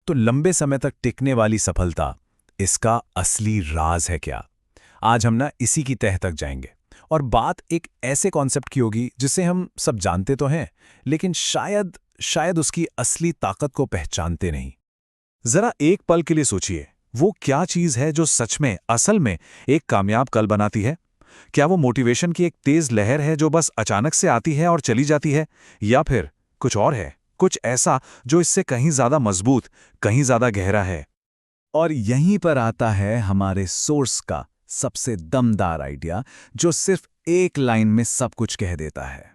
तो लंबे समय तक टिकने वाली सफलता, इसका असली राज है क्या? आज हम ना इसी की तह तक जाएंगे और बात एक ऐसे कॉन्सेप्ट की होगी जिसे हम सब जानते तो हैं, लेकिन शायद उसकी असली ताकत को पहचानते नहीं। जरा एक पल के लिए सोचिए, वो क्या चीज है जो सच में, असल में एक कामयाब कल बनाती है? क्या वो मोटिवेशन की एक तेज लहर है जो बस अचानक से आती है और चली जाती है, या फिर कुछ और है, कुछ ऐसा जो इससे कहीं ज्यादा मजबूत, कहीं ज्यादा गहरा है? और यहीं पर आता है हमारे सोर्स का सबसे दमदार आइडिया, जो सिर्फ एक लाइन में सब कुछ कह देता है।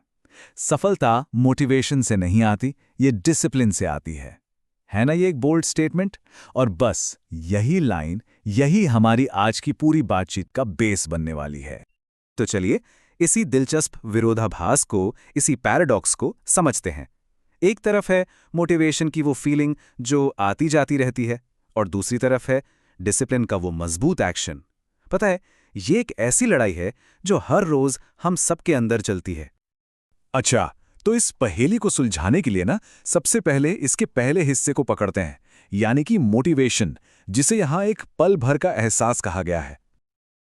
सफलता मोटिवेशन से नहीं आती, ये डिसिप्लिन से आती है ना? ये एक बोल्ड स्टेटमेंट। और बस यही लाइन, यही हमारी आज की पूरी बातचीत का बेस बनने वाली है। तो चलिए इसी दिलचस्प विरोधाभास को, इसी पैराडॉक्स को समझते हैं। एक तरफ है मोटिवेशन की वो फीलिंग जो आती जाती रहती है, और दूसरी तरफ है डिसिप्लिन का वो मजबूत एक्शन। पता है, ये एक ऐसी लड़ाई है जो हर रोज हम सबके अंदर चलती है। अच्छा, तो इस पहेली को सुलझाने के लिए ना सबसे पहले इसके पहले हिस्से को पकड़ते हैं, यानी कि मोटिवेशन, जिसे यहां एक पल भर का एहसास कहा गया है।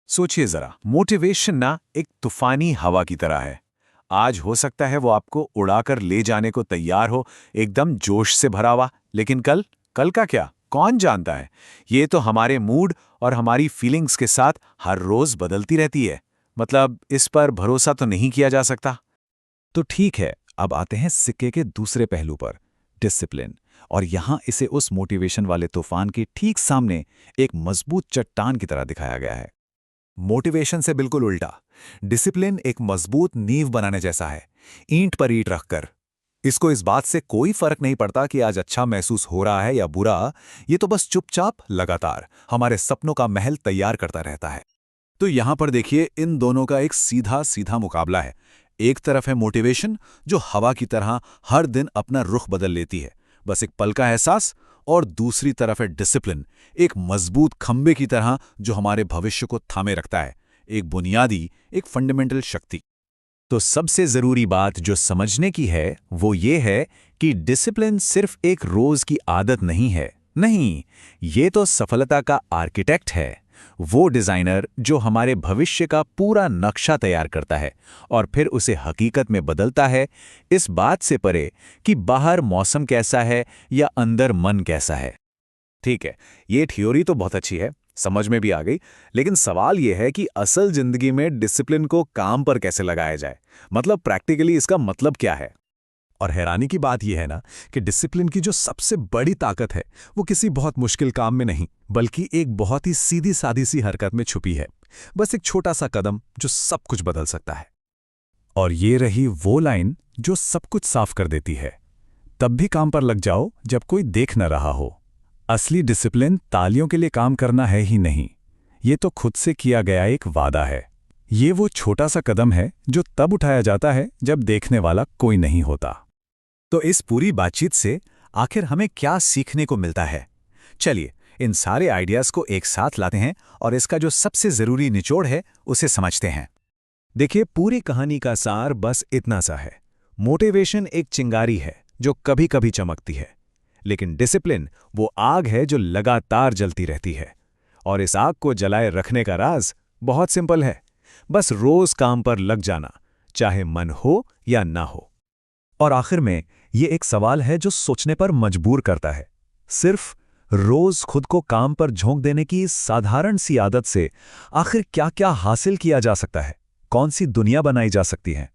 सोचिए जरा, मोटिवेशन ना एक तूफानी हवा की तरह है। आज हो सकता है वो आपको उड़ाकर ले जाने को तैयार हो, एकदम जोश से भरा हुआ, लेकिन कल का क्या, कौन जानता है? ये तो हमारे मूड और हमारी फीलिंग्स के साथ हर रोज बदलती रहती है। मतलब इस पर भरोसा तो नहीं किया जा सकता। तो ठीक है, अब आते हैं सिक्के के दूसरे पहलू पर, डिसिप्लिन। और यहां इसे उस मोटिवेशन वाले तूफान के ठीक सामने एक मजबूत चट्टान की तरह दिखाया गया है। मोटिवेशन से बिल्कुल उल्टा, डिसिप्लिन एक मजबूत नींव बनाने जैसा है, ईंट पर ईंट रखकर। इसको इस बात से कोई फर्क नहीं पड़ता कि आज अच्छा महसूस हो रहा है या बुरा, ये तो बस चुपचाप लगातार हमारे सपनों का महल तैयार करता रहता है। तो यहां पर देखिए, इन दोनों का एक सीधा सीधा मुकाबला है। एक तरफ है मोटिवेशन, जो हवा की तरह हर दिन अपना रुख बदल लेती है, बस एक पल का एहसास। और दूसरी तरफ है डिसिप्लिन, एक मजबूत खंबे की तरह जो हमारे भविष्य को थामे रखता है, एक बुनियादी, एक फंडामेंटल शक्ति। तो सबसे जरूरी बात जो समझने की है वो ये है कि डिसिप्लिन सिर्फ एक रोज की आदत नहीं है। नहीं, ये तो सफलता का आर्किटेक्ट है, वो डिजाइनर जो हमारे भविष्य का पूरा नक्शा तैयार करता है और फिर उसे हकीकत में बदलता है, इस बात से परे कि बाहर मौसम कैसा है या अंदर मन कैसा है। ठीक है, ये थ्योरी तो बहुत अच्छी है, समझ में भी आ गई, लेकिन सवाल यह है कि असल जिंदगी में डिसिप्लिन को काम पर कैसे लगाया जाए? मतलब प्रैक्टिकली इसका मतलब क्या है? और हैरानी की बात यह है ना कि डिसिप्लिन की जो सबसे बड़ी ताकत है वो किसी बहुत मुश्किल काम में नहीं, बल्कि एक बहुत ही सीधी सादी सी हरकत में छुपी है। बस एक छोटा सा कदम जो सब कुछ बदल सकता है। और ये रही वो लाइन जो सब कुछ साफ कर देती है, तब भी काम पर लग जाओ जब कोई देख न रहा हो। असली डिसिप्लिन तालियों के लिए काम करना है ही नहीं, ये तो खुद से किया गया एक वादा है। ये वो छोटा सा कदम है जो तब उठाया जाता है जब देखने वाला कोई नहीं होता। तो इस पूरी बातचीत से आखिर हमें क्या सीखने को मिलता है? चलिए इन सारे आइडियाज को एक साथ लाते हैं और इसका जो सबसे जरूरी निचोड़ है उसे समझते हैं। देखिए, पूरी कहानी का सार बस इतना सा है। मोटिवेशन एक चिंगारी है जो कभी कभी चमकती है, लेकिन डिसिप्लिन वो आग है जो लगातार जलती रहती है। और इस आग को जलाए रखने का राज बहुत सिंपल है, बस रोज काम पर लग जाना, चाहे मन हो या ना हो। और आखिर में ये एक सवाल है जो सोचने पर मजबूर करता है। सिर्फ रोज खुद को काम पर झोंक देने की इस साधारण सी आदत से आखिर क्या क्या हासिल किया जा सकता है? कौन सी दुनिया बनाई जा सकती है?